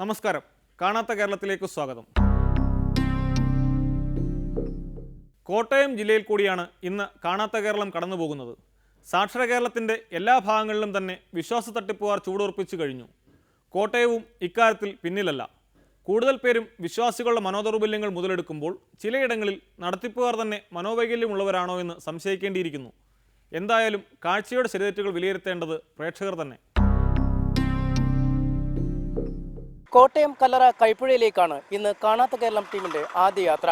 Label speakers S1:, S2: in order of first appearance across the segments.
S1: നമസ്കാരം. കാണാത്ത കേരളത്തിലേക്ക് സ്വാഗതം. കോട്ടയം ജില്ലയിൽ കൂടിയാണ് ഇന്ന് കാണാത്ത കേരളം കടന്നുപോകുന്നത്. സാക്ഷര കേരളത്തിൻ്റെ എല്ലാ ഭാഗങ്ങളിലും തന്നെ വിശ്വാസ തട്ടിപ്പുകാർ ചൂടുറപ്പിച്ചു കഴിഞ്ഞു. കോട്ടയവും ഇക്കാര്യത്തിൽ പിന്നിലല്ല. കൂടുതൽ പേരും വിശ്വാസികളുടെ മനോദൗർബല്യങ്ങൾ മുതലെടുക്കുമ്പോൾ ചിലയിടങ്ങളിൽ നടത്തിപ്പുകാർ തന്നെ മനോവൈകല്യമുള്ളവരാണോ എന്ന് സംശയിക്കേണ്ടിയിരിക്കുന്നു. എന്തായാലും കാഴ്ചയുടെ ശരിതെറ്റുകൾ വിലയിരുത്തേണ്ടത് പ്രേക്ഷകർ തന്നെ.
S2: കോട്ടയം കല്ലറ കൈപ്പുഴയിലേക്കാണ് ഇന്ന് കാണാത്ത കേരളം ടീമിന്റെ ആദ്യ യാത്ര.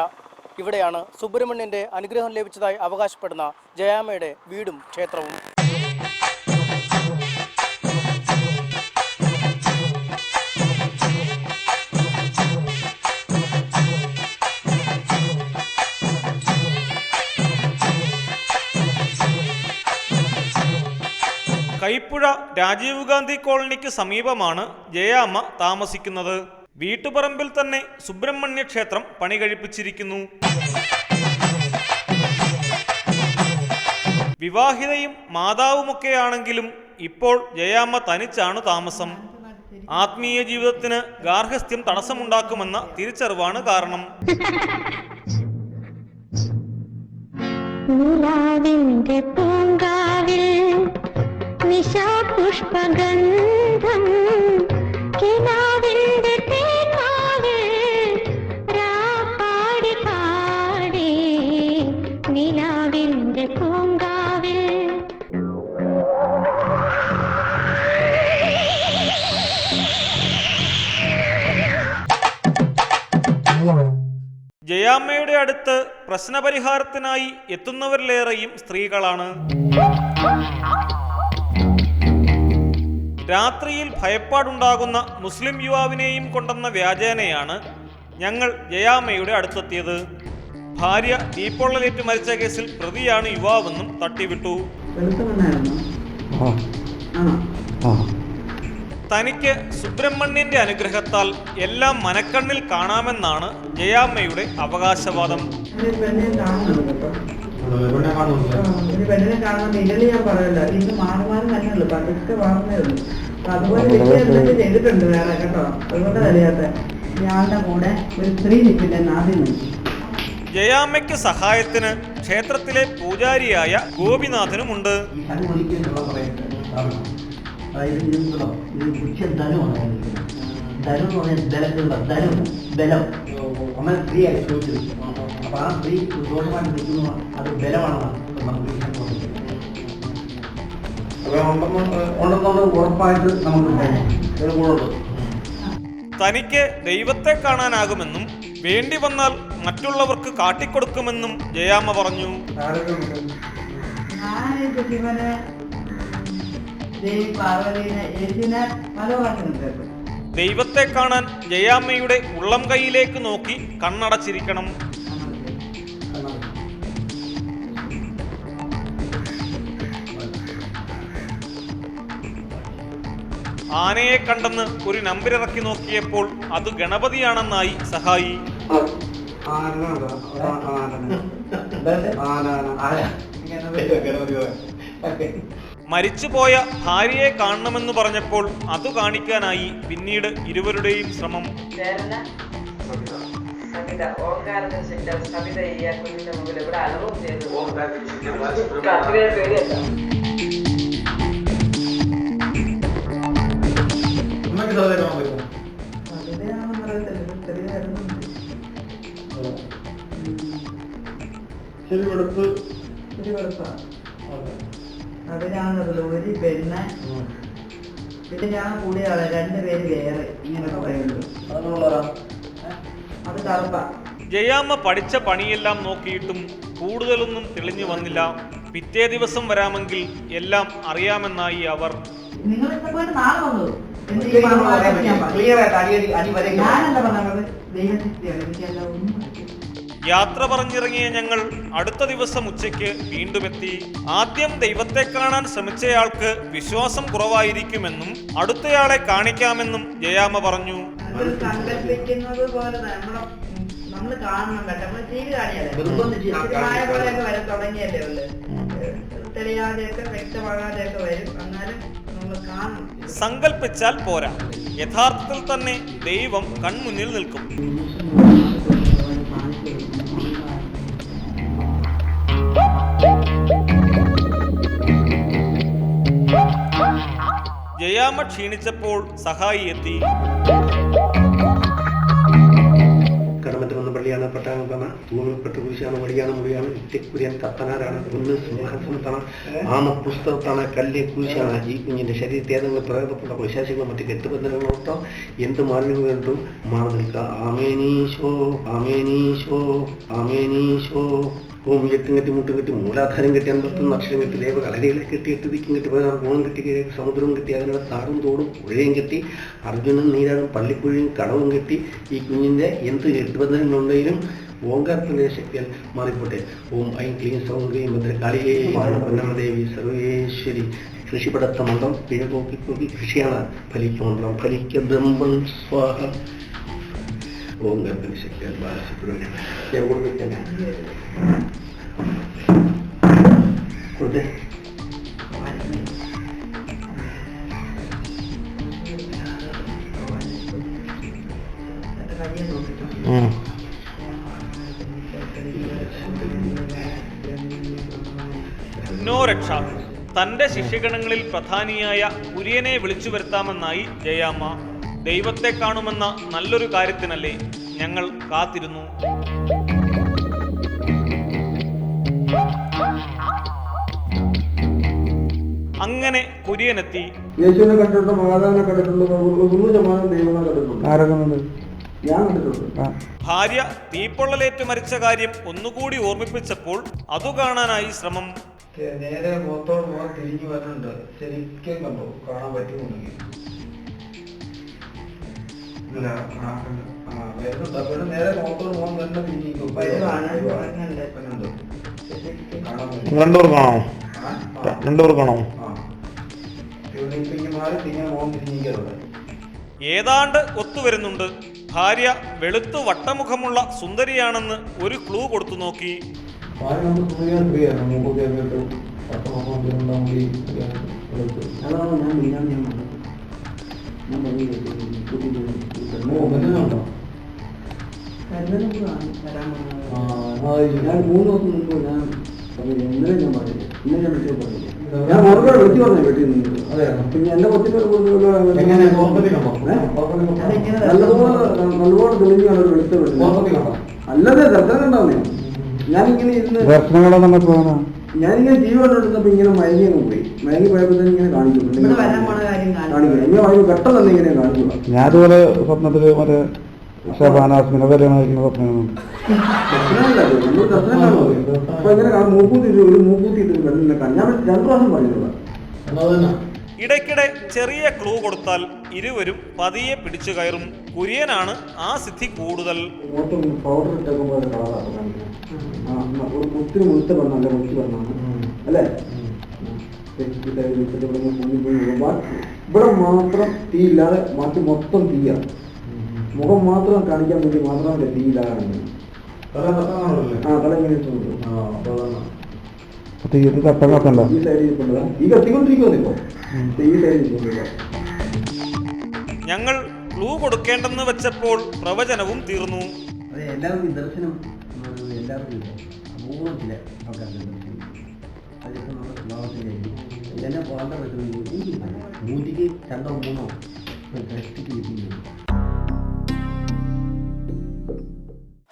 S2: ഇവിടെയാണ് സുബ്രഹ്മണ്യന്റെ അനുഗ്രഹം ലഭിച്ചതായി അവകാശപ്പെടുന്ന ജയാമ്മയുടെ വീടും ക്ഷേത്രവും.
S1: കൈപ്പുഴ രാജീവ് ഗാന്ധി കോളനിക്ക് സമീപമാണ് ജയാമ്മ താമസിക്കുന്നത്. വീട്ടുപറമ്പിൽ തന്നെ സുബ്രഹ്മണ്യ ക്ഷേത്രം പണി കഴിപ്പിച്ചിരിക്കുന്നു. വിവാഹിതയും മാതാവുമൊക്കെയാണെങ്കിലും ഇപ്പോൾ ജയാമ്മ തനിച്ചാണ് താമസം. ആത്മീയ ജീവിതത്തിന് ഗാർഹസ്ഥ്യം തടസ്സമുണ്ടാക്കുമെന്ന തിരിച്ചറിവാണ് കാരണം.
S3: നിശാപുഷ്പഗന്ധം കിനാവിന്റെ തേനാവിൽ രാപ്പാടി പാടി നിലാവിന്റെ പൂങ്കാവിൽ.
S1: ജയാമ്മയുടെ അടുത്ത് പ്രശ്നപരിഹാരത്തിനായി എത്തുന്നവരിലേറെയും സ്ത്രീകളാണ്. രാത്രിയിൽ ഭയപ്പാടുണ്ടാകുന്ന മുസ്ലിം യുവാവിനെയും കൊണ്ടെന്ന വ്യാജേനയാണ് ഞങ്ങൾ ജയാമ്മയുടെ അടുത്തെത്തിയത്. ഭാര്യ തീപ്പൊള്ളലേറ്റ് മരിച്ച കേസിൽ പ്രതിയാണ് യുവാവെന്നും തട്ടിവിട്ടു. തനിക്ക് സുബ്രഹ്മണ്യന്റെ അനുഗ്രഹത്താൽ എല്ലാം മനക്കണ്ണിൽ കാണാമെന്നാണ് ജയാമ്മയുടെ അവകാശവാദം.
S4: പെണ്ണിനെ കാണുന്നത് ഇന്നലെ ഞാൻ പറയല്ല, ഇന്ന് മാറുമാറും തന്നെയുള്ളൂ, പതുക്കെ മാറുന്നേ ഉള്ളൂ. അതുപോലെ വലിയ ചെയ്തിട്ടുണ്ട് വേറെ കേട്ടോ. അതുകൊണ്ട് അറിയാത്ത ഇയാളുടെ കൂടെ ഒരു സ്ത്രീ നിൽക്കില്ലെന്ന് ആദ്യം.
S1: ജയാമ്മയ്ക്ക് സഹായത്തിന് ക്ഷേത്രത്തിലെ പൂജാരിയായ ഗോപിനാഥനുമുണ്ട്. തനിക്ക് ദൈവത്തെ കാണാനാകുമെന്നും വേണ്ടി വന്നാൽ മറ്റുള്ളവർക്ക് കാട്ടിക്കൊടുക്കുമെന്നും ജയാമ്മ പറഞ്ഞു. ദൈവത്തെ കാണാൻ ജയാമ്മയുടെ ഉള്ളം കൈയിലേക്ക് നോക്കി കണ്ണടച്ചിരിക്കണം. ആനയെ കണ്ടെന്ന് ഒരു നമ്പരിറക്കി നോക്കിയപ്പോൾ അത് ഗണപതിയാണെന്നായി സഹായി. മരിച്ചുപോയ ഭാര്യയെ കാണണമെന്ന് പറഞ്ഞപ്പോൾ അത് കാണിക്കാനായി പിന്നീട് ഇരുവരുടെയും ശ്രമം.
S4: അതിനാണുള്ളത് ഒരു പെണ്ണ്, പിന്നെ ഞാൻ കൂടിയ ആളെ രണ്ടുപേര് വേറെ ഇങ്ങനെ പറയുള്ളൂ. അത് കറുപ്പ.
S1: ജയാമ്മ പഠിച്ച പണിയെല്ലാം നോക്കിയിട്ടും കൂടുതലൊന്നും തെളിഞ്ഞു വന്നില്ല. പിറ്റേ ദിവസം വരാമെങ്കിൽ എല്ലാം അറിയാമെന്നായി അവർ.
S4: നിങ്ങൾ പോയിട്ട് നാളെ വന്നു. ഞാനെന്താ പറഞ്ഞത്? ദൈവശക്തിയാണ്, എനിക്കെല്ലാം ഒന്നും.
S1: യാത്ര പറഞ്ഞിറങ്ങിയ ഞങ്ങൾ അടുത്ത ദിവസം ഉച്ചയ്ക്ക് വീണ്ടുമെത്തി. ആദ്യം ദൈവത്തെ കാണാൻ ശ്രമിച്ചയാൾക്ക് വിശ്വാസം കുറവായിരിക്കുമെന്നും അടുത്തയാളെ കാണിക്കാമെന്നും ജയാമ്മ പറഞ്ഞു.
S4: സങ്കല്പിക്കുന്നത് പോലെ നമ്മൾ കാണണം കേട്ടോ. നമ്മൾ ടി വി കാണിയല്ലേ, പോലെയൊക്കെ വരെ തുടങ്ങിയല്ലേ ഉള്ളു. തെളിയാതെയൊക്കെ വ്യക്തമാകാതെയൊക്കെ വരും. എന്നാലും നമ്മൾ കാണണം.
S1: സങ്കൽപ്പിച്ചാൽ പോരാ, യഥാർത്ഥത്തിൽ തന്നെ ദൈവം കൺമുന്നിൽ നിൽക്കും. ജയാമ്മ ക്ഷീണിച്ചപ്പോൾ സഹായി എത്തി.
S5: കടമറ്റ വന്ന പള്ളിയാണ് പട്ടാങ്കണ ഭൂമിപ്പെട്ട കുരിശാണ് വഴിയാണ് മുടിയാണ് ഇത്തിക്കുര്യൻ കത്തനാരാണ് ഒന്ന് സിംഹാസനത്താണ് ആമ പുസ്തകത്താണ് കല്ല് കുരിശാണ്. ഈ കുഞ്ഞിന്റെ ശരീരത്തെ ഏതെങ്കിലും പ്രേതപ്പെട്ട വൈശാസികളോ മറ്റ് കെട്ടുബന്ധനങ്ങളോട്ടോ എന്ത് മാറിന് വേണ്ടും മാറി നിൽക്കുക. ആമേനീശോ ആമേനീശോ ആമേനീശോ. ഓം എട്ടും കെട്ടി മുട്ടും കെട്ടി മൂലാധാരം കെട്ടി 51 അക്ഷരം കെട്ടി ദേവ കളരികളെ കെട്ടി 8 ദിക്കും കെട്ടി 16 കോണം കെട്ടി സമുദ്രവും കെട്ടി അതിനുള്ള താറും തോടും പുഴയും കെട്ടി അർജുനൻ നീരാടും പള്ളിക്കുഴിയും കടവും കെട്ടി ഈ കുഞ്ഞിന്റെ എന്ത് കെട്ടുബന്ധനങ്ങളുണ്ടെങ്കിലും ഓങ്കാരത്തിന്റെ ശക്തിയാൽ മാറിപ്പോട്ടെ. ഓം ഐം ക്ലീം സൗം ക്ലീം ഭദ്രകാളിയേ പൊന്നമ്മദേവി സർവേശ്വരി. കൃഷിപ്പടത്ത മന്ത്രം പിഴകോക്കി കൃഷിയാണ് ഫലിക്കുമന്ത്രം ഫലിക്ക ബ്രഹ്മൻ സ്വാഹ. ഓങ്കാരത്തിന്റെ ശക്തിയാൽ ബാലസുബ്രഹ്മണ്യം കൊടുത്തേ.
S1: നോ രക്ഷ. തന്റെ ശിഷ്യഗണങ്ങളിൽ പ്രധാനിയായ കുര്യനെ വിളിച്ചു വരുത്താമെന്നായി ജയാമ്മ. ദൈവത്തെ കാണുമെന്ന നല്ലൊരു കാര്യത്തിനല്ലേ ഞങ്ങൾ കാത്തിരുന്നു. അങ്ങനെ കുര്യനെത്തി.
S6: യേശുവിനെ കണ്ടിട്ടുണ്ട്, മാതാവിനെ കണ്ടിട്ടുണ്ട്, 100% ദൈവങ്ങളെ കണ്ടിട്ടുണ്ട്. ഞാൻ കണ്ടിട്ടുണ്ട്.
S1: ഭാര്യ തീപ്പൊള്ളലേറ്റ് മരിച്ച കാര്യം ഒന്നുകൂടി ഓർമ്മിപ്പിച്ചപ്പോൾ അതു കാണാനായി ശ്രമം.
S6: നേരെ മുഖത്തോട് മുഖം തിരിഞ്ഞു വരുന്നുണ്ട്. ശരിക്കും കണ്ടു, കാണാൻ പറ്റുന്നുണ്ടെങ്കിൽ നേരെ മുഖത്തോട് മുഖം തന്നെ തിരിഞ്ഞിരിക്കും.
S5: രണ്ടുപേർ കാണോ?
S6: മാറി തിരിഞ്ഞ മുഖം തിരിഞ്ഞിരിക്കാറുണ്ട്.
S1: ഏതാണ്ട് ഒത്തുവരുന്നുണ്ട്. ഭാര്യ വെളുത്തു വട്ടമുഖമുള്ള സുന്ദരിയാണെന്ന് ഒരു ക്ലൂ കൊടുത്തു നോക്കി.
S6: ഞാൻ 3 ദിവസം മുമ്പ് ഞാൻ ഇന്നലെ ഞാൻ പറഞ്ഞില്ല, ഇന്നലെ ഞാൻ വിളിച്ചു പറഞ്ഞില്ല. ഞാൻ ഓർമ്മ വിളിച്ചു പറഞ്ഞു വീട്ടിൽ നിന്ന്. പിന്നെ എന്റെ കൊച്ചിന്റെ നല്ലപോലെ തെളിഞ്ഞാണ് വിളിച്ചു വിളിച്ചത്. അല്ലാതെ ദർശനം കണ്ടാവുന്നേ. ഞാനിങ്ങനെ ഇരുന്ന് ഞാനിങ്ങനെ ടി വി കണ്ടിരുന്നപ്പോ ഇങ്ങനെ മയങ്ങി പോയി. മയങ്ങി പോയപ്പോ തന്നെ ഇങ്ങനെ കാണിക്കുന്നു. എന്നെ വാങ്ങി പെട്ടെന്ന് തന്നെ ഇങ്ങനെ കാണിക്കുക.
S7: ഞാനതുപോലെ സ്വപ്നത്തില് മറ്റേ ഷബാനാസ്മിനെ കല്യാണം സ്വപ്നങ്ങളുണ്ട്.
S6: ദർശനം കാണുമോ? അപ്പൊ ഇങ്ങനെ മൂക്കൂത്തി ഒരു മൂക്കൂത്തി ഇട്ട് വെള്ളം കാണും. ഞാൻ 2 പ്രാവശ്യം പറഞ്ഞിട്ടുള്ള.
S1: ഇടയ്ക്കിടെ ചെറിയ ക്ലൂ കൊടുത്താൽ ഇരുവരും പതിയെ പിടിച്ചു കയറും. കുര്യനാണ് ആ സിദ്ധി കൂടുതൽ.
S6: മൊത്തം പൗഡർ ഇട്ടേക്കുമ്പോ കളറാണ്. ഒത്തിരി മുഴുത്ത പറഞ്ഞ നല്ല മുഴുത്ത് പറഞ്ഞാണ് അല്ലേ? ഇവിടെ മാത്രം തീ ഇല്ലാതെ ബാക്കി മൊത്തം തീയാണ്. മുഖം മാത്രം കാണിക്കാൻ വേണ്ടി മാത്രമല്ല തീ ഇല്ലാതെ കാണിക്കുന്നത്. തല ഇങ്ങനെ ഈ സൈഡിൽ കൊണ്ടുവരാം. ഈ കത്തിക്കൊണ്ടിരിക്കുമോ ഇപ്പൊ? ഈ സൈഡിൽ കൊണ്ടുവരാം.
S1: ഞങ്ങൾ ക്ലൂ കൊടുക്കേണ്ടെന്ന് വെച്ചപ്പോൾ പ്രവചനവും തീർന്നു.
S6: അതെ, എല്ലാവർക്കും ദർശനം എല്ലാവർക്കും ഇല്ല. അപൂർവത്തില്ല ആൾക്കാർക്ക് ദർശനം. അതിപ്പോൾ നമ്മുടെ സ്വഭാവത്തിലായിരിക്കും. ഇതെന്നെ പോകാൻ പറ്റുമെങ്കിൽ 100ക്ക് 2 3 ടെസ്റ്റിക്ക് കിട്ടിയില്ല.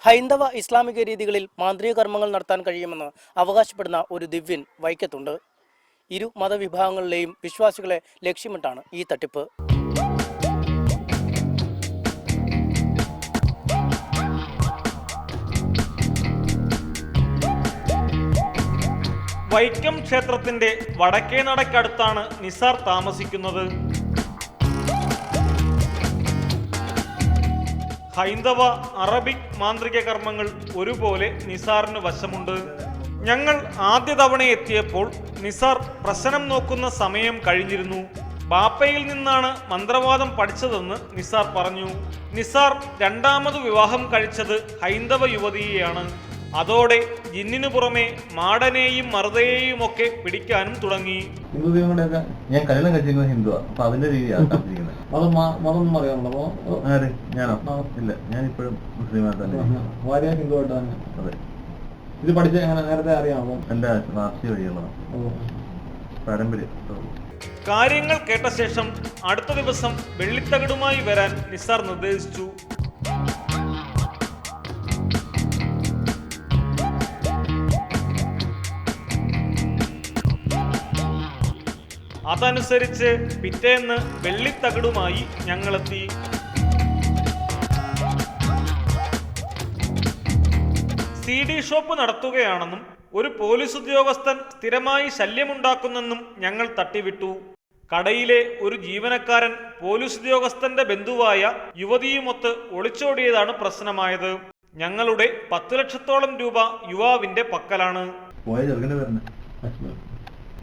S2: ഹൈന്ദവ ഇസ്ലാമിക രീതികളിൽ മാന്ത്രിക കർമ്മങ്ങൾ നടത്താൻ കഴിയുമെന്ന് അവകാശപ്പെടുന്ന ഒരു ദിവ്യൻ വൈക്കത്തുണ്ട്. ഇരു മതവിഭാഗങ്ങളിലെയും വിശ്വാസികളെ ലക്ഷ്യമിട്ടാണ് ഈ തട്ടിപ്പ്.
S1: വൈക്കം ക്ഷേത്രത്തിന്റെ വടക്കേ നടക്കടുത്താണ് നിസാർ താമസിക്കുന്നത്. ഹൈന്ദവ അറബിക് മാന്ത്രിക കർമ്മങ്ങൾ ഒരുപോലെ നിസാറിന് വശമുണ്ട്. ഞങ്ങൾ ആദ്യ തവണ എത്തിയപ്പോൾ നിസാർ പ്രശ്നം നോക്കുന്ന സമയം കഴിഞ്ഞിരുന്നു. ബാപ്പയിൽ നിന്നാണ് മന്ത്രവാദം പഠിച്ചതെന്ന് നിസാർ പറഞ്ഞു. നിസാർ 2ാമത് വിവാഹം കഴിച്ചത് ഹൈന്ദവ യുവതിയെയാണ്. അതോടെ ജിന്നിനു പുറമെ മാടനെയും മറുതയെയും ഒക്കെ പിടിക്കാനും തുടങ്ങി.
S8: ഹിന്ദു ദൈവങ്ങളുടെയൊക്കെ ഞാൻ കല്യാണം കഴിച്ചിരിക്കുന്നത് ഹിന്ദുവാ, അപ്പൊ അതിന്റെ രീതിയാണ് കാത്തിരിക്കുന്നത്.
S6: മതം അറിയാമല്ലോ?
S8: ആര്? ഞാനോ? ഇല്ല, ഞാനിപ്പോഴും മുസ്ലിമായിട്ട് തന്നെ.
S6: ഭാര്യ ഹിന്ദുവായിട്ട് തന്നെ?
S8: അതെ.
S6: ഇത് പഠിച്ച എങ്ങനെ നേരത്തെ അറിയാമോ?
S8: എന്റെ വാർഷിക വഴിയുള്ളതാണ്, പാരമ്പര്യം.
S1: കാര്യങ്ങൾ കേട്ട ശേഷം അടുത്ത ദിവസം വെള്ളിത്തകിടുമായി വരാൻ നിസാർ നിർദ്ദേശിച്ചു. അതനുസരിച്ച് പിറ്റേന്ന് വെള്ളിത്തകിടുമായി ഞങ്ങളെത്തി. CD ഷോപ്പ് നടത്തുകയാണെന്നും ഒരു പോലീസ് ഉദ്യോഗസ്ഥൻ സ്ഥിരമായി ശല്യമുണ്ടാക്കുന്നെന്നും ഞങ്ങൾ തട്ടിവിട്ടു. കടയിലെ ഒരു ജീവനക്കാരൻ പോലീസ് ഉദ്യോഗസ്ഥന്റെ ബന്ധുവായ യുവതിയുമൊത്ത് ഒളിച്ചോടിയതാണ് പ്രശ്നമായത്. ഞങ്ങളുടെ 10 ലക്ഷത്തോളം രൂപ യുവാവിന്റെ പക്കലാണ്.
S8: പോയ ചെറുക്കന്റെ പേരുണ്ട്,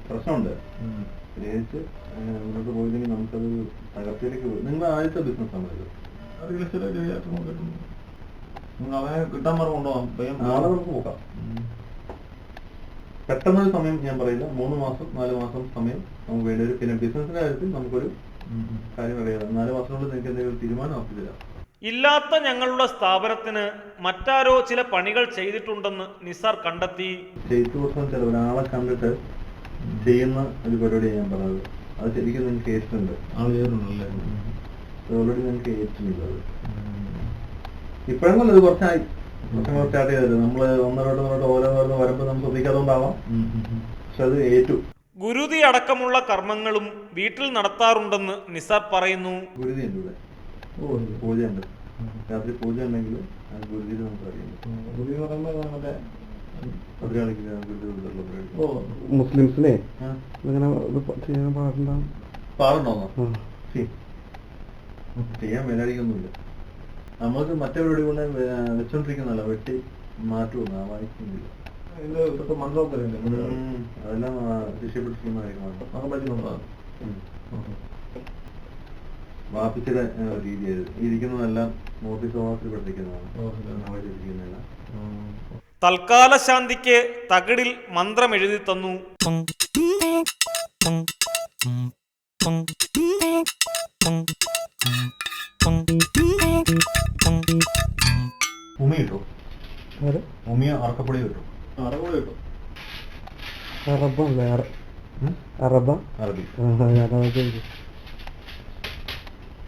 S8: പ്രശ്നമുണ്ട്. പ്രത്യേകിച്ച് മുന്നോട്ട് പോയില്ലെങ്കിൽ നമുക്കത് തകർച്ചയിലേക്ക് പോയി. നിങ്ങളുടെ ആദ്യത്തെ ബിസിനസ്സാണ് ഇത്.
S6: നിങ്ങൾ അവനെ കിട്ടാൻ പറഞ്ഞുണ്ടോ?
S8: നാളെ നമുക്ക് നോക്കാം. പെട്ടെന്നൊരു സമയം ഞാൻ പറയില്ല, 3 മാസം 4 മാസം സമയം നമുക്ക് വേണ്ടി വരും. പിന്നെ ബിസിനസിന്റെ കാര്യത്തിൽ നമുക്കൊരു കാര്യം അറിയാം. 4 മാസത്തിനുള്ളിൽ നിങ്ങൾക്ക് എന്തെങ്കിലും തീരുമാനം ആക്കില്ല.
S1: ഇല്ലാത്ത ഞങ്ങളുടെ സ്ഥാപനത്തിന് മറ്റാരോ ചില പണികൾ ചെയ്തിട്ടുണ്ടെന്ന് നിസാർ കണ്ടെത്തി.
S8: ചെയ്തു ദിവസം ചില ഒരാളെ കണ്ടിട്ട് ചെയ്യുന്ന ഒരു പരിപാടിയാണ് ഞാൻ പറഞ്ഞത്. അത് ശരിക്കും നിങ്ങൾക്ക് ഏറ്റുണ്ട്.
S6: ആളുകളുണ്ടല്ലേ?
S8: ഓൾറെഡി നിങ്ങൾക്ക് ഏറ്റുന്നില്ല. അത് ഇപ്പോഴെങ്കിലും അത് കുറച്ചായി സ്റ്റാർട്ട് ചെയ്തത്. നമ്മള് ഒന്നരോട്ട് ഓരോന്നോരോന്ന് വരുമ്പോൾ നമുക്ക് ശ്രദ്ധിക്കാതുകൊണ്ടാവാം, പക്ഷെ അത് ഏറ്റു.
S1: ഗുരുതി അടക്കമുള്ള കർമ്മങ്ങളും വീട്ടിൽ നടത്താറുണ്ടെന്ന് നിസാർ പറയുന്നു.
S8: ഗുരുതി ഉണ്ട് ഇവിടെ, പൂജയുണ്ട്. രാത്രി പൂജ ഉണ്ടെങ്കിൽ ഗുരുതിയിൽ നമുക്ക് അറിയാം.
S6: ഗുരുതി എന്ന് പറയുമ്പോൾ മറ്റേ
S7: മുസ്ലിംസിനെ ഇങ്ങനെ ചെയ്യാൻ പാടുണ്ടോ?
S8: പാടുണ്ടോന്നോ? ചെയ്യാൻ മേലാടിക്കൊന്നുമില്ല. നമ്മൾക്ക് മറ്റേ പരിപാടി കൊണ്ട് വെച്ചോണ്ടിരിക്കുന്നല്ല, വെട്ടി മാറ്റുമെന്ന് ആ വായിക്കുന്നില്ല.
S6: മന്ത്രമൊക്കെ
S8: അതെല്ലാം ശിക്ഷപ്പെട്ടിരിക്കുന്ന കാര്യങ്ങളാണ്. വാപ്പിച്ചിടെ രീതിയായത്. ഇരിക്കുന്നതെല്ലാം നോട്ടീസ് ഓഫീസിൽ പഠിപ്പിക്കുന്നതാണ്.
S1: തൽക്കാല ശാന്തിക്ക് തകിടിൽ മന്ത്രം എഴുതി തന്നു.
S8: ഉമി കിട്ടും, ഉമിയ അറക്കപ്പൊടി കിട്ടും.
S6: അറപ്പൊടി കിട്ടും.
S8: അറബി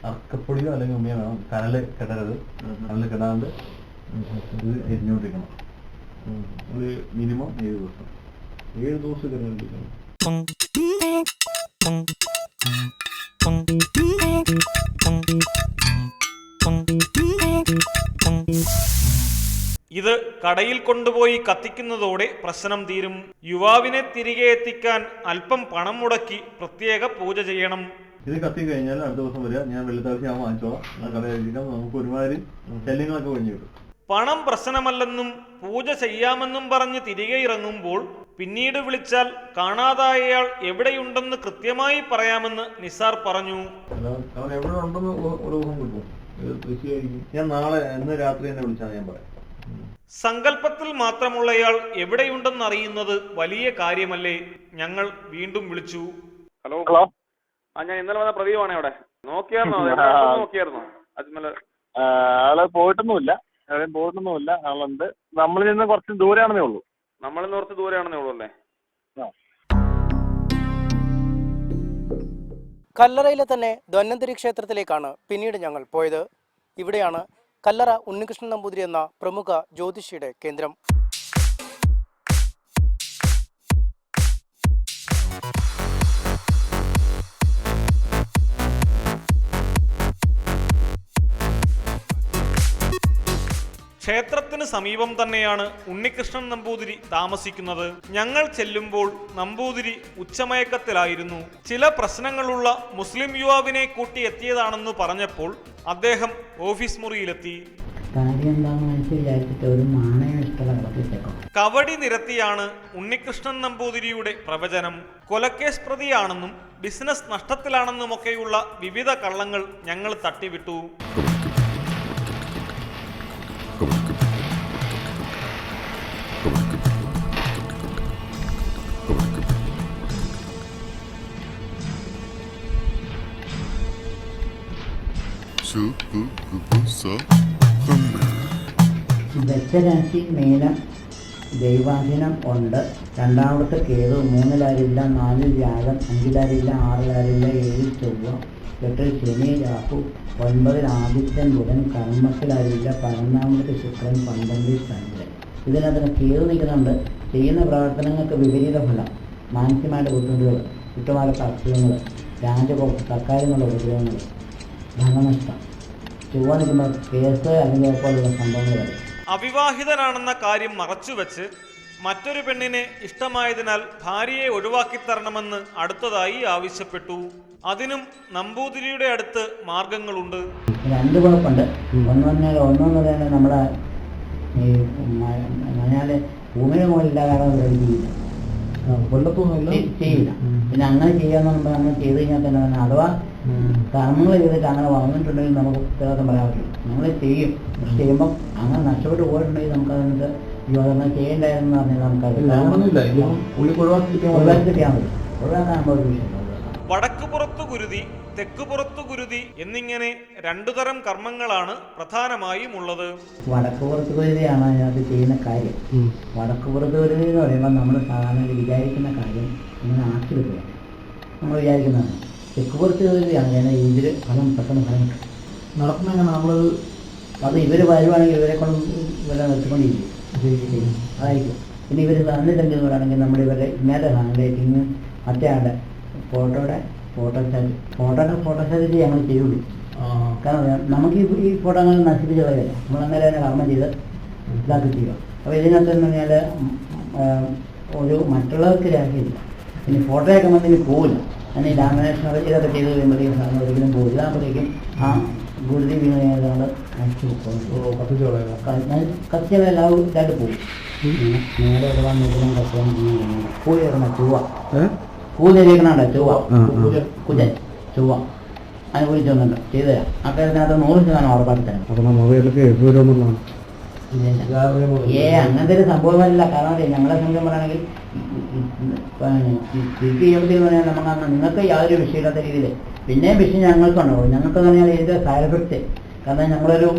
S8: അറക്കപ്പൊടിയോ അല്ലെങ്കിൽ ഉമിയ വേണം. കനല് കെടരുത്. കനല് കെടാണ്ട് ഇത് എരിഞ്ഞോണ്ടിരിക്കണം. ഒരു മിനിമം 7 ദിവസം.
S6: 7 ദിവസം കെടണ്ടിരിക്കണം.
S1: ഇത് കടയിൽ കൊണ്ടുപോയി കത്തിക്കുന്നതോടെ പ്രശ്നം തീരും. യുവാവിനെ തിരികെ എത്തിക്കാൻ അല്പം പണം മുടക്കി പ്രത്യേക പൂജ ചെയ്യണം.
S8: ഇത് കത്തി കഴിഞ്ഞാൽ അടുത്ത ദിവസം വരിക. ഞാൻ വെള്ളിത്താഴ്ച ഞാൻ വാങ്ങിച്ചോളാം. ആ കടയിലിരിക്കാം. നമുക്ക് ഒരുമാതിരി ശല്യങ്ങളൊക്കെ ഒഴിഞ്ഞു കിട്ടും.
S1: പണം പ്രശ്നമല്ലെന്നും പൂജ ചെയ്യാമെന്നും പറഞ്ഞ് തിരികെ ഇറങ്ങുമ്പോൾ പിന്നീട് വിളിച്ചാൽ കാണാതായയാൾ എവിടെയുണ്ടെന്ന് കൃത്യമായി പറയാമെന്ന് നിസാർ പറഞ്ഞു.
S6: അവൻ എവിടെ ഉണ്ടെന്ന് ഒരു ദിവസം കിട്ടും.
S8: ഞാൻ നാളെ ഇന്ന് രാത്രി തന്നെ വിളിച്ചാൽ ഞാൻ പറയാം.
S1: സങ്കല്പത്തിൽ മാത്രമുള്ളയാൾ എവിടെയുണ്ടെന്ന് അറിയുന്നത് വലിയ കാര്യമല്ലേ? ഞങ്ങൾ വീണ്ടും വിളിച്ചു.
S9: ഹലോ. ഞാൻ ഇന്നലെ വന്ന പ്രദീപാണ്. അവിടെ നോക്കിയായിരുന്നോ? നോക്കിയായിരുന്നോ അജ്മൽ?
S10: ആള് പോയിട്ടൊന്നുമില്ല, എവിടെയും പോയിട്ടൊന്നുമില്ല. ആളുണ്ട്. നമ്മളിൽ നിന്ന് കുറച്ച് ദൂരെയാണെന്നേ ഉള്ളൂ.
S9: നമ്മളിൽ നിന്ന് കുറച്ച് ദൂരെയാണെന്നേ ഉള്ളൂ അല്ലേ?
S2: കല്ലറയിലെ തന്നെ ധന്വന്തരി ക്ഷേത്രത്തിലേക്കാണ് പിന്നീട് ഞങ്ങൾ പോയത്. ഇവിടെയാണ് കല്ലറ ഉണ്ണികൃഷ്ണൻ നമ്പൂതിരി എന്ന പ്രമുഖ ജ്യോതിഷിയുടെ കേന്ദ്രം.
S1: ക്ഷേത്രത്തിന് സമീപം തന്നെയാണ് ഉണ്ണികൃഷ്ണൻ നമ്പൂതിരി താമസിക്കുന്നത്. ഞങ്ങൾ ചെല്ലുമ്പോൾ നമ്പൂതിരി ഉച്ചമയക്കത്തിലായിരുന്നു. ചില പ്രശ്നങ്ങളുള്ള മുസ്ലിം യുവാവിനെ കൂട്ടി എത്തിയതാണെന്ന് പറഞ്ഞപ്പോൾ അദ്ദേഹം ഓഫീസ് മുറിയിലെത്തി. കവടി നിരത്തിയാണ് ഉണ്ണികൃഷ്ണൻ നമ്പൂതിരിയുടെ പ്രവചനം. കൊലക്കേസ് പ്രതിയാണെന്നും ബിസിനസ് നഷ്ടത്തിലാണെന്നുമൊക്കെയുള്ള വിവിധ കള്ളങ്ങൾ ഞങ്ങൾ തട്ടിവിട്ടു.
S11: ദശരാശി മീനം ദൈവാധീനം ഉണ്ട്. രണ്ടാമത്തെ കേതു, 3-ലാരില്ല, 4 വ്യാഴം, 5-ലാരില്ല, 6-ലാരില്ല, 7 ചൊവ്വ, 8 ശനി രാഹു, 9 ആദിത്യൻ ബുധൻ, കർമ്മത്തിലാരില്ല, 11 ശുക്രൻ, 12 ചന്ദ്രൻ. ഇതിനകത്ത് കേതു നിൽക്കുന്നുണ്ട്. ചെയ്യുന്ന പ്രവർത്തനങ്ങൾക്ക് വിപരീത ഫലം, മാനസികമായിട്ട് ബുദ്ധിമുട്ടുകൾ, കുറ്റവാളിത്ത അസുഖങ്ങൾ, രാജകോപം, സർക്കാരിനുള്ള ഉപദ്രവങ്ങൾ, ധനനഷ്ടം. ചൊവ്വ നിൽക്കുമ്പോൾ കേസ് അല്ലെങ്കിൽ പോലുള്ള സംഭവങ്ങൾ വരും.
S1: അവിവാഹിതനാണെന്ന കാര്യം മറച്ചുവെച്ച് മറ്റൊരു പെണ്ണിനെ ഇഷ്ടമായതിനാൽ ഭാര്യയെ ഒഴിവാക്കിത്തരണമെന്ന് അടുത്തതായി ആവശ്യപ്പെട്ടു. അതിനും നമ്പൂതിരിയുടെ അടുത്ത് മാർഗങ്ങളുണ്ട്.
S11: 2 കുഴപ്പമുണ്ട്. ഒന്നെന്ന് പറയുന്നത് നമ്മുടെ ഈ മലയാള ഭൂമിയുടെ മുകളിലില്ലാതെ ചെയ്യില്ല, ചെയ്യില്ല. പിന്നെ അങ്ങനെ ചെയ്യാന്ന് പറയുമ്പോൾ നമ്മൾ ചെയ്ത് കഴിഞ്ഞാൽ തന്നെ അഥവാ കർമ്മങ്ങൾ ചെയ്തിട്ട് അങ്ങനെ വന്നിട്ടുണ്ടെങ്കിൽ നമുക്ക് ഉത്തരവാദിത്തം പറയാൻ പറ്റില്ല. നമ്മൾ ചെയ്യും. പക്ഷെ ചെയ്യുമ്പോൾ അങ്ങനെ നഷ്ടപ്പെട്ട് പോയിട്ടുണ്ടെങ്കിൽ നമുക്ക് അതിനകത്ത് യോജന ചെയ്യേണ്ടായിരുന്നു പറഞ്ഞാൽ നമുക്കത് ഒഴിവാക്കിയാൽ മതി. ഒഴിവാക്കാൻ ഒരു വിഷയം.
S1: വടക്കുപുറത്തു ഗുരുതി, തെക്കുപുറത്തു ഗുരുതി എന്നിങ്ങനെ 2 തരം കർമ്മങ്ങളാണ് പ്രധാനമായും ഉള്ളത്.
S11: വടക്കുപുറത്ത് ഗുരുതിയാണ് അതിനകത്ത് ചെയ്യുന്ന കാര്യം. വടക്കുപുറത്ത് ഗുരുതി എന്ന് പറയുമ്പോൾ നമ്മൾ സാധാരണ വിചാരിക്കുന്ന കാര്യം ഇങ്ങനെ ആക്കി വെക്കുക, നമ്മൾ വിചാരിക്കുന്നതാണ്. തെക്കുപുറത്ത് ഗുരുതിയാണ് ഞാൻ ഇതിൽ പെട്ടെന്ന് ഫലം കിട്ടും നടക്കുന്ന. നമ്മളത് ഇവർ വരുവാണെങ്കിൽ ഇവരെ കൊണ്ട് ഇവരെ നിർത്തിക്കൊണ്ടിരിക്കും, അതായിരിക്കും. പിന്നെ ഇവർ തന്നിട്ടെങ്കിൽ പറയുകയാണെങ്കിൽ നമ്മൾ ഇവരെ ഇന്നത്തെ ഹാൻഡ്റൈറ്റിങ് മറ്റേ ആളുടെ ഫോട്ടോസ്റ്റാറ്റ് ഞങ്ങൾ ചെയ്യുള്ളൂ. കാരണം നമുക്ക് ഈ ഫോട്ടോ അങ്ങനെ നശിപ്പിച്ച് കളയല്ല, നമ്മൾ അന്നേരം തന്നെ കർമ്മം ചെയ്ത് ഇതാക്കി ചെയ്യുക. അപ്പോൾ ഇതിനകത്ത് എന്ന് പറഞ്ഞാൽ ഒരു മറ്റുള്ളവർക്ക് രാഹിയില്ല. ഇനി ഫോട്ടോയൊക്കെ വന്നെങ്കിൽ പോവില്ല. അങ്ങനെ ലാമിനേഷൻ ഇതൊക്കെ ചെയ്ത് കഴിയുമ്പോഴത്തേക്കും സാധനം ഒരിക്കലും പോവില്ല. അപ്പോഴേക്കും ആ ഗുരുതി വീണ് കഴിഞ്ഞാൽ കത്തികളെല്ലാം ഇതായിട്ട് പോകും. നേരെ ഒരു വന്നിട്ടും കത്തിയാൻ പോയി ഇറങ്ങാം. കൂതിരിക്കണുണ്ട് ചൊവ്വ, കുജൻ ചൊവ്വ അനുകൂലിച്ച് വന്നിട്ട് ചെയ്തു തരാം. അക്കാര്യത്തിനകത്ത് 100% ഉറപ്പാക്കി തരാം. അങ്ങനത്തെ ഒരു സംഭവമല്ല. കാരണം ഞങ്ങളെ സംഘം പറയുകയാണെങ്കിൽ തിരിച്ച് ചെയ്യുമ്പോഴത്തേക്ക് പറഞ്ഞാൽ നമുക്ക് നിങ്ങൾക്ക് യാതൊരു വിഷയമില്ലാത്ത രീതിയിൽ പിന്നെയും വിഷയം ഞങ്ങൾക്കുണ്ടാവും. ഞങ്ങൾക്കെന്ന് പറഞ്ഞാൽ ഇതിൻ്റെ സൈഡ് എഫക്റ്റ്. കാരണം ഞങ്ങളൊരു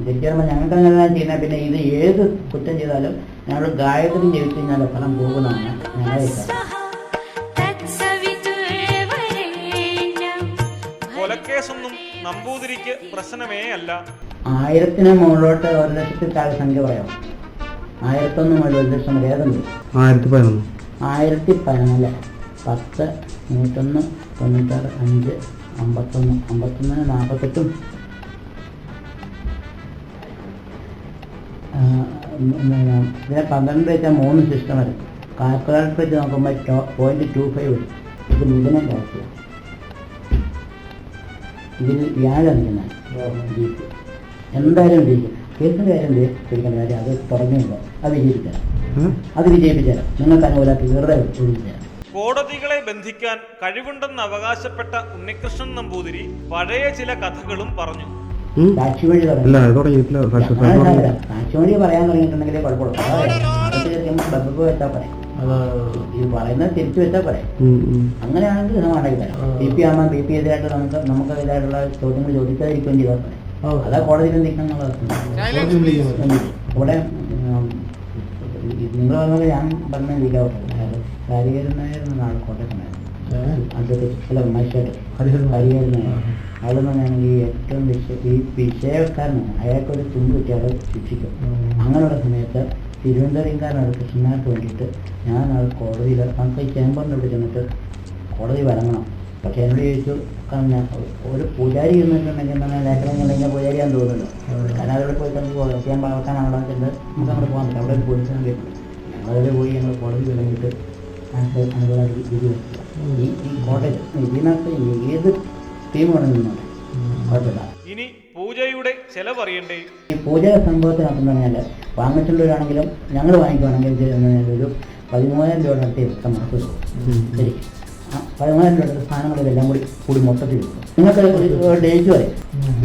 S11: തെറ്റുമ്പോൾ ഞങ്ങൾക്ക് അങ്ങനെ ചെയ്യുന്നത്. പിന്നെ ഇത് ഏത് കുറ്റം ചെയ്താലും ഞങ്ങൾ ഗായത്രി ജയിച്ചു കഴിഞ്ഞാൽ ഫലം പോകുന്നതാണ് ഞങ്ങളുടെ വിശ്വാസം.
S1: കൊലക്കേസൊന്നും നമ്പൂതിരിക്ക് പ്രശ്നമേ അല്ല.
S11: 1000 മുകളിലോട്ട് 1,00,000 താഴെ സംഖ്യ പറയാം. 1001 മുതൽ 1,00,000 വരെ ഏതുണ്ട്? 1011, 10, 101, 96, 5, 51, 51, 48. ഇതിനെ 12 വെച്ചാൽ 3 സിസ്റ്റം വരും. കാൽക്കുലേറ്റർ വെച്ച് നോക്കുമ്പോൾ 0.25 വരും. ഇത് മിഥുനം രാശിയാണ്. ഇതിൽ വ്യാഴം നിൽക്കുന്ന ജയിക്കും, എന്തായാലും വിജയിക്കും. കേസിൻ്റെ കാര്യം ചോദിക്കേണ്ട കാര്യം അത് തുടങ്ങിയില്ല. അത് വിജയിപ്പിച്ചാൽ നിങ്ങൾക്ക് അനുകൂലമാക്കി വെറുതെ വിജയിപ്പിച്ചാൽ.
S1: കോടതികളെ ബന്ധിക്കാൻ കഴിവുണ്ടെന്ന് അവകാശപ്പെട്ട ഉണ്ണികൃഷ്ണൻ നമ്പൂതിരി പഴയ ചില കഥകളും പറഞ്ഞു.
S11: സാക്ഷി വഴി സാക്ഷി വഴി പറയാൻ തുടങ്ങിയിട്ടുണ്ടെങ്കിലേ കുഴപ്പമുള്ളൂ. ബബ്ബ് വെച്ചാൽ പറയാം, ഈ പറയുന്നത് തിരിച്ചു വെച്ചാൽ പറയാം. അങ്ങനെയാണെങ്കിൽ ഉണ്ടാക്കി തരാം. BP ആകുമ്പോൾ BP എതിരായിട്ട് നമുക്ക് ഇതായിട്ടുള്ള ചോദ്യങ്ങൾ ചോദിക്കാതിരിക്കുകയും ചെയ്താൽ പറയാം. അതാ കോടതിയിൽ നിൽക്കുന്നുള്ളത്. ഇവിടെ നിങ്ങൾ പറഞ്ഞത് ഞാൻ പറഞ്ഞ ഹരിഹരനായിരുന്നു നാളെ കോട്ടയത്തുണ്ടായിരുന്നു. മനുഷ്യട്ട് ഹരിഹരനായിരുന്നു. അവിടുന്ന് ഞാൻ ഈ ഏറ്റവും വിഷയക്കാരനാണ്. അയാൾക്കൊരു തുമ്പ് കിട്ടിയാൽ ശിക്ഷിക്കും. അങ്ങനെയുള്ള സമയത്ത് തിരുവനന്തപുരംകാരനാണ് കൃഷ്ണനാർക്ക് വേണ്ടിയിട്ട് ഞാൻ അത് കോടതിയിൽ നമുക്ക് ഈ ചേംബറിൻ്റെ ഇവിടെ ചെന്നിട്ട് കോടതി വരങ്ങണം. പക്ഷേ എന്നോട് ചോദിച്ചു, കാരണം ഒരു പൂജാരി എന്നിട്ടുണ്ടെങ്കിൽ തന്നെ ലേഖനങ്ങളിങ്ങനെ പൂജാരിയാന്ന് തോന്നുന്നു. കാരണം അവിടെ പോയിട്ട് നമുക്ക് ചേമ്പ് വളർത്താനാണോ ചെന്ന് നമുക്ക് അങ്ങോട്ട് പോകാൻ പറ്റും. അവിടെ ഒരു പോലീസ് കണ്ടിട്ടുണ്ട്. ഞങ്ങളതിൽ പോയി ഞങ്ങൾ കോടതി തുടങ്ങിയിട്ട് അനുകൂലമാക്കി വിധി വെക്കുക. ഈ കോടതി ഇതിനകത്ത് ഏത് ടീം വേണമെന്നുണ്ട് കുഴപ്പമില്ല.
S1: ഇനി പൂജയുടെ ചെലവറിയണ്ടേ?
S11: ഈ പൂജ സംഭവത്തിനകത്ത് പറഞ്ഞാൽ വാങ്ങിച്ചുള്ളവരാണെങ്കിലും ഞങ്ങൾ വാങ്ങിക്കുവാണെങ്കിൽ ഒരു 13,000 രൂപ നടത്തി വ്യക്തം മാസം ശരി. 13,000 രൂപയുടെ സാധനങ്ങളിലെല്ലാം കൂടി മൊത്തത്തിൽ കിട്ടും. നിങ്ങൾക്ക് ഒരു ഡേറ്റ് വരെ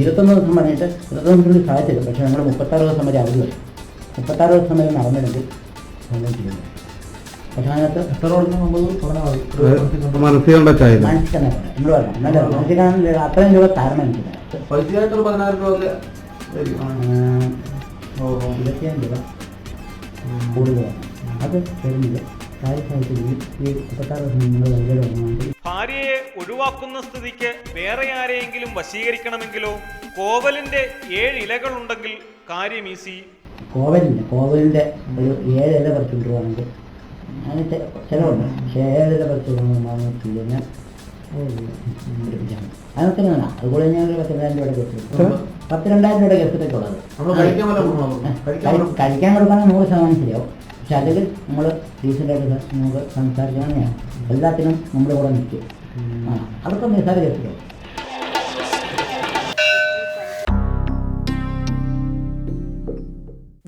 S11: 21 ദിവസം പറഞ്ഞിട്ട് 21 ദിവസം സാധിച്ചില്ല. പക്ഷേ ഞങ്ങൾ 36 ദിവസം വരെ അവധി വരും. 36 ദിവസം വരെ നടന്നില്ലെങ്കിൽ ചെയ്യുന്നു. പക്ഷെ അതിനകത്ത് മാനസികമായി നമ്മൾ പറഞ്ഞു മാനസിക അത്രയും രൂപ തരണം എനിക്ക്. 25 രൂപ കൂടുതലാണ്. അത് തരുന്നത് കാര്യസാഹിത്യത്തിൽ ഈ 36 ദിവസം നിങ്ങൾ വലിയ രോഗമാണ്.
S1: ഭാര്യയെ ഒഴിവാക്കുന്ന സ്ഥിതിക്ക് വേറെ ആരെയെങ്കിലും വശീകരിക്കണമെങ്കിലോ കോവലിന്റെ 7 ഇലകളുണ്ടെങ്കിൽ കാര്യം ഈസി.
S11: കോവലിൻ്റെ ഒരു 7 ഇല പറിച്ചുകൊണ്ട് പോകണമെങ്കിൽ അതിന് ചിലവുണ്ട്. പക്ഷേ 7 ഇല പറിച്ചു കഴിഞ്ഞാൽ അതൊക്കെ വേണം. അതുപോലെ ഞാൻ ഒരു 10,000 രൂപയുടെ കേസ് 10,000 രൂപയുടെ കേസത്തേക്കുള്ളത് കഴിക്കാൻ കൊടുക്കാൻ 100% ശരിയാവും. പക്ഷെ അതിൽ നമ്മൾ ഡീസൻ്റായിട്ട് നമുക്ക് സംസാരിക്കണമെന്നാണ്. എല്ലാത്തിനും നമ്മുടെ കൂടെ നിൽക്കും. അതൊക്കെ നിസ്സാര കേസിലാവും.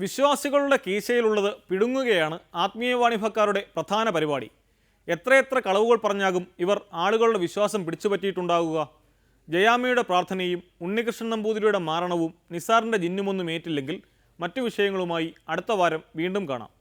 S1: വിശ്വാസികളുടെ കീശയിലുള്ളത് പിടുങ്ങുകയാണ് ആത്മീയവാണിഭക്കാരുടെ പ്രധാന പരിപാടി. എത്രയെത്ര കളവുകൾ പറഞ്ഞാകും ഇവർ ആളുകളുടെ വിശ്വാസം പിടിച്ചുപറ്റിയിട്ടുണ്ടാകുക. ജയാമ്മയുടെ പ്രാർത്ഥനയും ഉണ്ണികൃഷ്ണൻ നമ്പൂതിരിയുടെ മാരണവും നിസാറിൻ്റെ ജിന്നുമൊന്നും ഏറ്റില്ലെങ്കിൽ മറ്റു വിഷയങ്ങളുമായി അടുത്ത വാരം വീണ്ടും കാണാം.